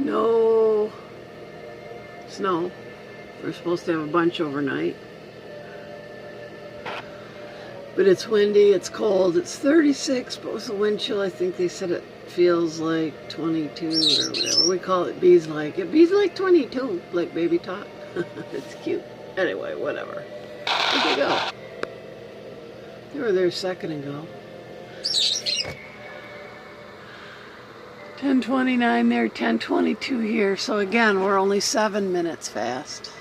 No snow. We're supposed to have a bunch overnight. But it's windy, it's cold, it's 36, but with the wind chill, I think they said it feels like 22 or whatever. We call it bees like. It bees like 22, like baby talk. It's cute. Anyway, whatever. Where'd they go? They were there a second ago. 10:29 there, 10:22 here. So again, we're only 7 minutes fast.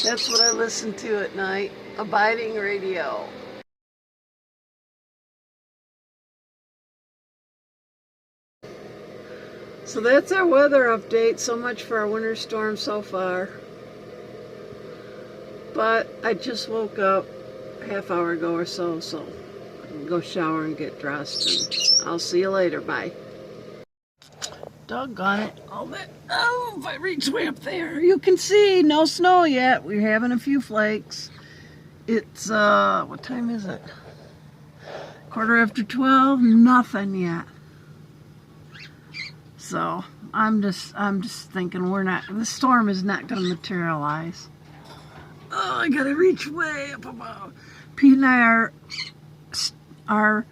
That's what I listen to at night. Abiding Radio. So that's our weather update. So much for our winter storm so far. But I just woke up a half hour ago or so I can go shower and get dressed. And I'll see you later. Bye. Doggone it. Oh, if I reach way up there, you can see no snow yet. We're having a few flakes. It's, what time is it? 12:15, nothing yet. So, I'm just thinking the storm is not going to materialize. Oh, I gotta reach way up above. Pete and I are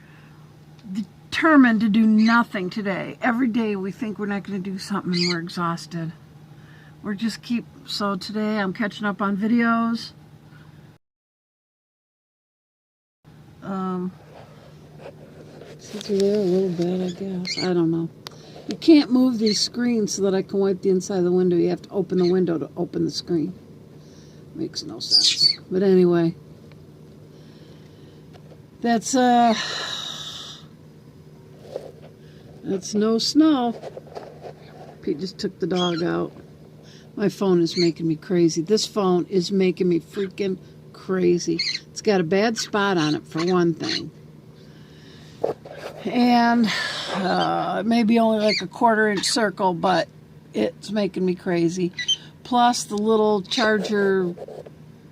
determined to do nothing today. Every day we think we're not going to do something and we're exhausted. So today I'm catching up on videos. See through there a little bit, I guess. I don't know. You can't move these screens so that I can wipe the inside of the window. You have to open the window to open the screen. Makes no sense. But anyway, that's no snow. Pete just took the dog out. My phone is making me crazy. This phone is making me freaking crazy. It's got a bad spot on it for one thing. And maybe only like a 1/4-inch circle, but it's making me crazy. Plus the little charger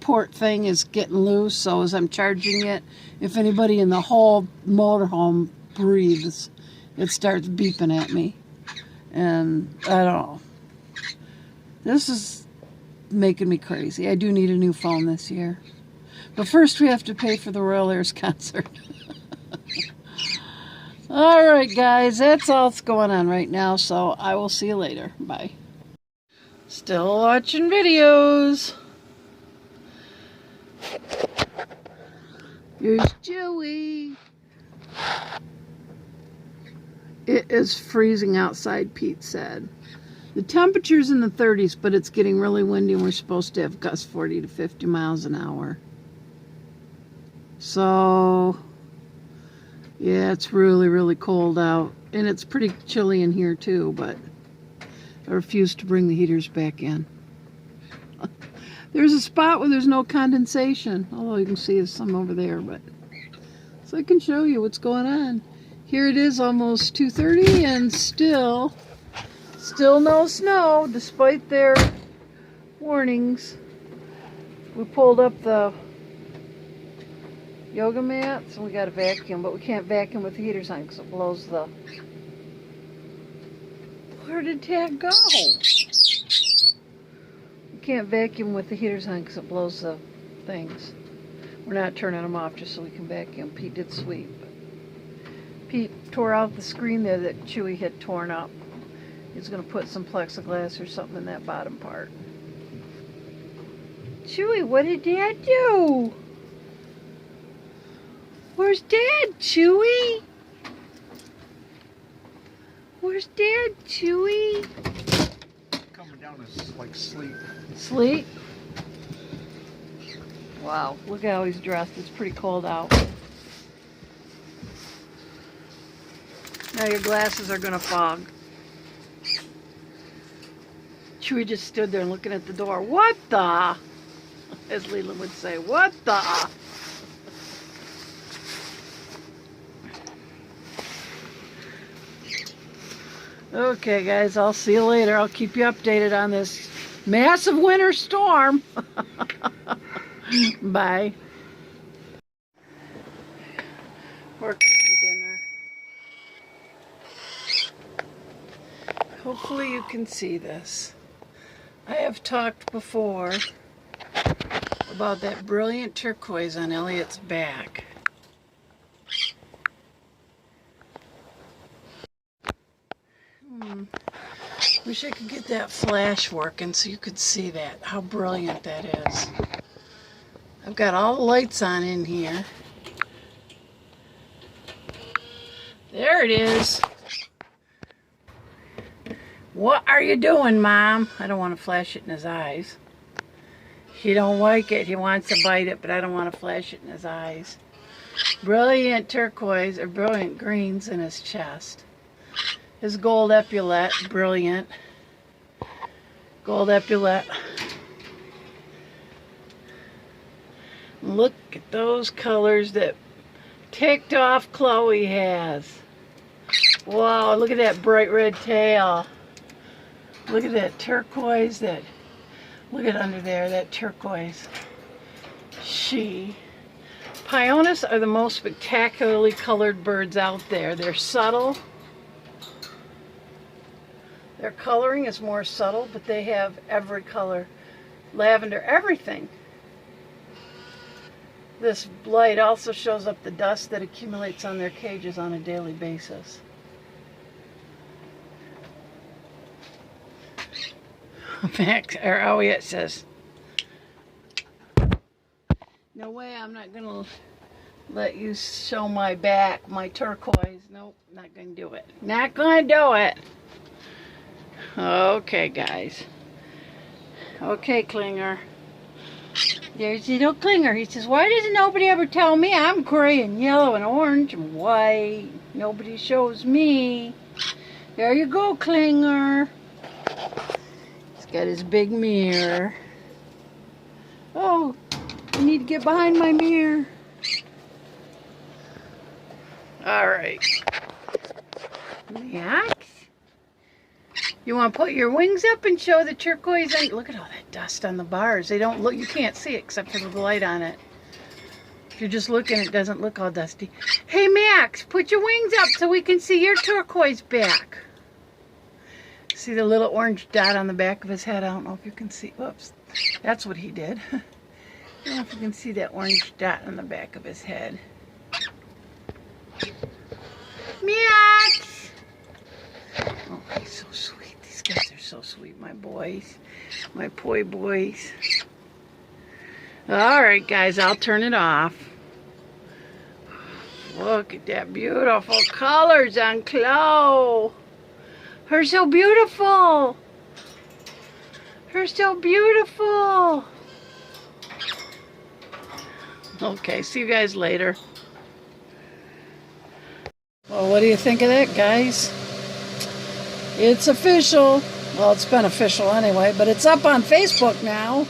port thing is getting loose, so as I'm charging it, if anybody in the whole motorhome breathes, it starts beeping at me. And I don't know. This is making me crazy. I do need a new phone this year. But first we have to pay for the Royal Airs concert. Alright guys, that's all that's going on right now, so I will see you later. Bye. Still watching videos. Here's Joey. It is freezing outside, Pete said. The temperature's in the 30s, but it's getting really windy and we're supposed to have gusts 40 to 50 miles an hour. So, yeah, it's really, really cold out. And it's pretty chilly in here too, but I refuse to bring the heaters back in. There's a spot where there's no condensation. Although you can see there's some over there, but so I can show you what's going on. Here it is, almost 2:30, and still no snow, despite their warnings. We pulled up the yoga mats, and we got a vacuum, but we can't vacuum with the heaters on because it blows the... Where did Tad go? We can't vacuum with the heaters on because it blows the things. We're not turning them off just so we can vacuum. Pete did sweep. Pete tore out the screen there that Chewy had torn up. He's going to put some plexiglass or something in that bottom part. Chewy, what did Dad do? Where's Dad, Chewy? Where's Dad, Chewy? Coming down is like sleet. Sleet? Wow, look at how he's dressed. It's pretty cold out. Now your glasses are going to fog. Chewy just stood there and looking at the door. What the? As Leland would say, what the? Okay, guys, I'll see you later. I'll keep you updated on this massive winter storm. Bye. Working on dinner. Hopefully you can see this. I have talked before about that brilliant turquoise on Elliot's back. Wish I could get that flash working so you could see that, how brilliant that is. I've got all the lights on in here. There it is. What are you doing, Mom? I don't want to flash it in his eyes. He don't like it. He wants to bite it, but I don't want to flash it in his eyes. Brilliant turquoise, or brilliant greens in his chest. His gold epaulette, brilliant. Gold epaulette. Look at those colors that ticked off Chloe has. Wow, look at that bright red tail. Look at that turquoise, look at under there, that turquoise. Pioneers are the most spectacularly colored birds out there. They're subtle. Their coloring is more subtle, but they have every color. Lavender, everything. This light also shows up the dust that accumulates on their cages on a daily basis. Max, or Elliot says, no way, I'm not going to let you show my back, my turquoise. Nope, not going to do it. Not going to do it. Okay, guys. Okay, Klinger. There's little Klinger. He says, why doesn't nobody ever tell me I'm gray and yellow and orange and white? Nobody shows me. There you go, Klinger. He's got his big mirror. Oh, I need to get behind my mirror. All right. Max, you want to put your wings up and show the turquoise? And look at all that dust on the bars. They don't look. You can't see it except for the light on it. If you're just looking, it doesn't look all dusty. Hey, Max, put your wings up so we can see your turquoise back. See the little orange dot on the back of his head? I don't know if you can see. Whoops. That's what he did. I don't know if you can see that orange dot on the back of his head. Max! Oh, he's so sweet. These guys are so sweet, my boys. My poi boys. Alright, guys, I'll turn it off. Look at that beautiful colors on Chloe. Her so beautiful. Her so beautiful. Okay, see you guys later. Well, what do you think of that, guys? It's official. Well, it's been official anyway, but it's up on Facebook now.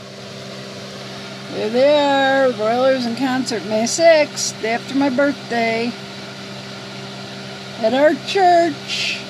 They're there. The Broilers in concert May 6th, day after my birthday, at our church.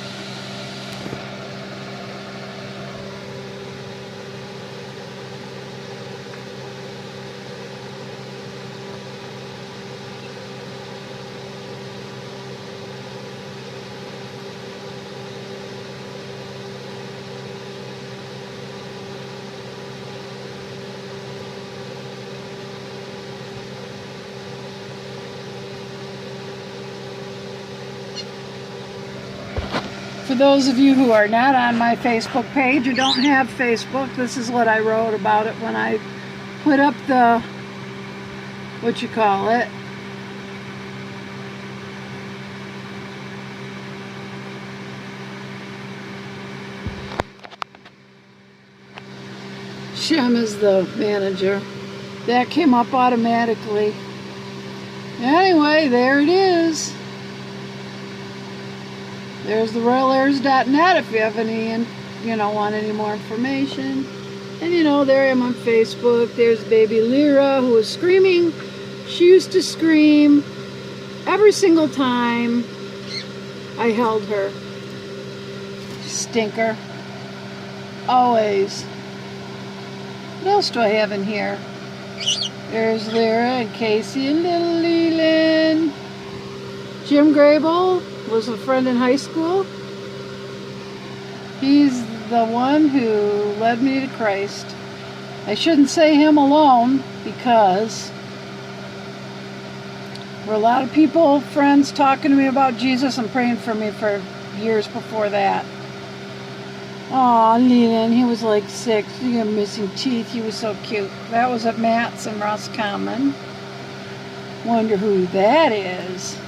For those of you who are not on my Facebook page or don't have Facebook, this is what I wrote about it when I put up the, what you call it, Shem is the manager. That came up automatically. Anyway, there it is. There's the royalairs.net if you have any, want any more information. And there I am on Facebook. There's baby Lyra who was screaming. She used to scream every single time I held her. Stinker. Always. What else do I have in here? There's Lyra and Casey and little Leland. Jim Grable was a friend in high school. He's the one who led me to Christ. I shouldn't say him alone because there were a lot of people, friends, talking to me about Jesus and praying for me for years before that. Aw, Leland, he was like 6. He had missing teeth. He was so cute. That was at Matt's in Roscommon. Wonder who that is.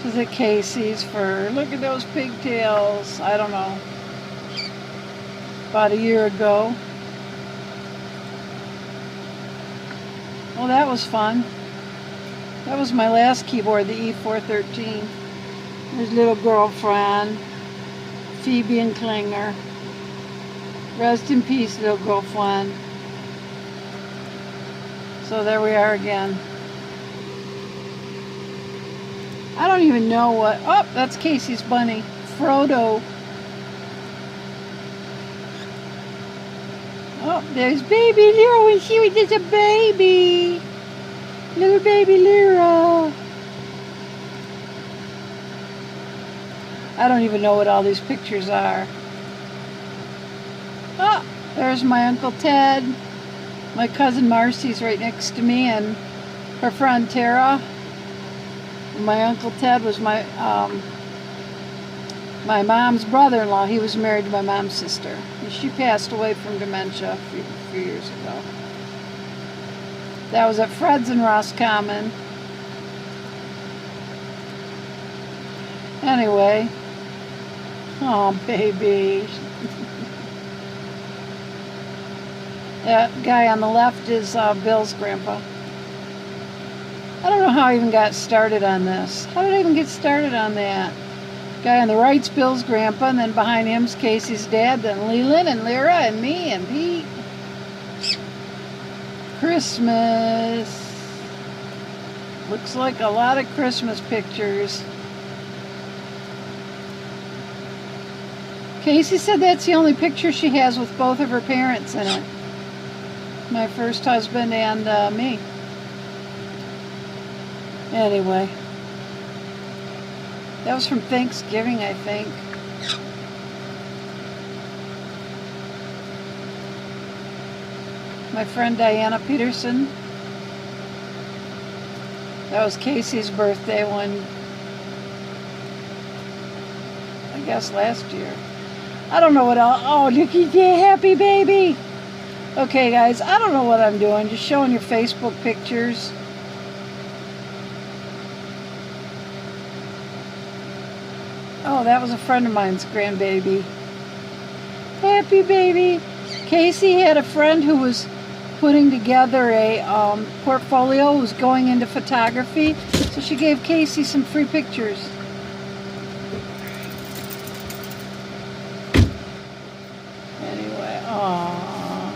Is it Casey's for, look at those pigtails. I don't know. About a year ago. Well, that was fun. That was my last keyboard, the E413. There's little girlfriend, Phoebe and Klinger. Rest in peace, little girlfriend. So there we are again. I don't even know what, oh, that's Casey's bunny, Frodo. Oh, there's baby Lyra when she was just a baby. Little baby Lyra. I don't even know what all these pictures are. Oh, there's my Uncle Ted. My cousin Marcy's right next to me, and her friend Tara. My Uncle Ted was my mom's brother-in-law. He was married to my mom's sister. And she passed away from dementia a few years ago. That was at Fred's in Roscommon. Anyway. Oh, baby. That guy on the left is Bill's grandpa. I don't know how I even got started on this. How did I even get started on that? Guy on the right's Bill's grandpa, and then behind him's Casey's dad, then Leland and Lyra and me and Pete. Christmas. Looks like a lot of Christmas pictures. Casey said that's the only picture she has with both of her parents in it. My first husband and me. Anyway. That was from Thanksgiving, I think. My friend Diana Peterson. That was Casey's birthday one, I guess last year. I don't know what else. Oh, look at that happy baby. Okay, guys, I don't know what I'm doing. Just showing your Facebook pictures. Oh, that was a friend of mine's grandbaby. Happy baby. Casey had a friend who was putting together a portfolio, who was going into photography. So she gave Casey some free pictures. Anyway, aww.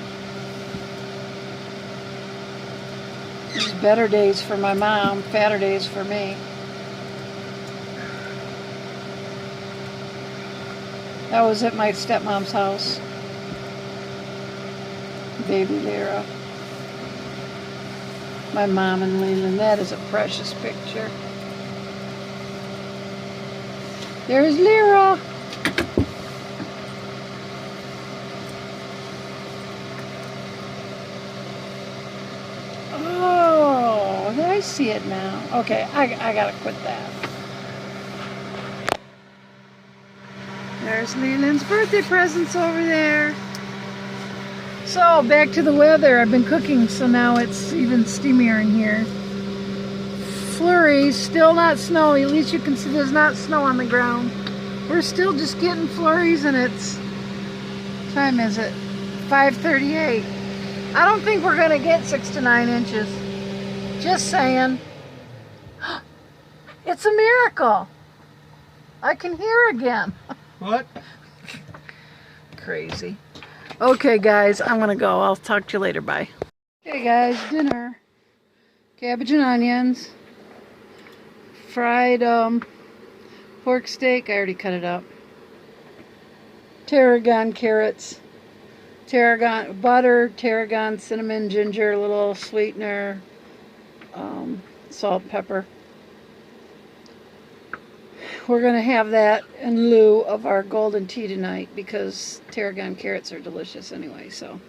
These better days for my mom, fatter days for me. That was at my stepmom's house. Baby Lyra. My mom and Leland. That is a precious picture. There's Lyra. Oh, I see it now. Okay, I gotta quit that. There's Leland's birthday presents over there. So, back to the weather. I've been cooking, so now it's even steamier in here. Flurries, still not snowy. At least you can see there's not snow on the ground. We're still just getting flurries, and it's, what time is it? 5:38. I don't think we're going to get 6 to 9 inches. Just saying. It's a miracle. I can hear again. What? Crazy. Okay, guys, I'm gonna go. I'll talk to you later. Bye. Okay, guys, dinner. Cabbage and onions. Fried pork steak. I already cut it up. Tarragon carrots. Tarragon butter, tarragon, cinnamon, ginger, a little sweetener, salt, pepper. we're going to have that in lieu of our golden tea tonight because tarragon carrots are delicious anyway. So,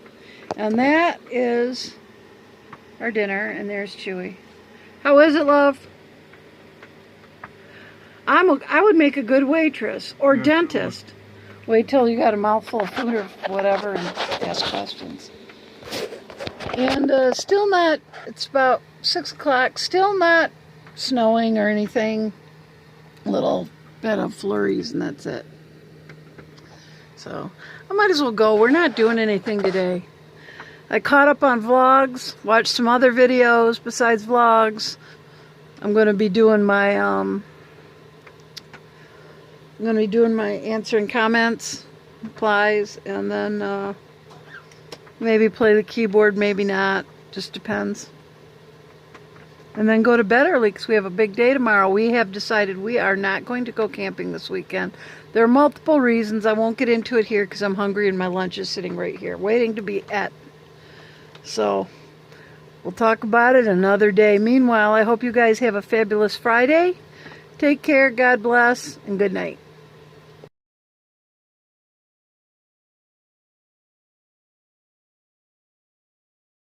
and that is our dinner, and there's Chewy. How is it, love? I would make a good waitress or dentist. Wait till you got a mouthful of food or whatever and ask questions. And still not, it's about 6 o'clock, still not snowing or anything. A little bit of flurries and that's it. So I might as well go. We're not doing anything today. I caught up on vlogs, watched some other videos besides vlogs. I'm going to be doing my answering comments, replies, and then maybe play the keyboard, maybe not. Just depends. And then go to bed early because we have a big day tomorrow. We have decided we are not going to go camping this weekend. There are multiple reasons. I won't get into it here because I'm hungry and my lunch is sitting right here, waiting to be et. So we'll talk about it another day. Meanwhile, I hope you guys have a fabulous Friday. Take care, God bless, and good night.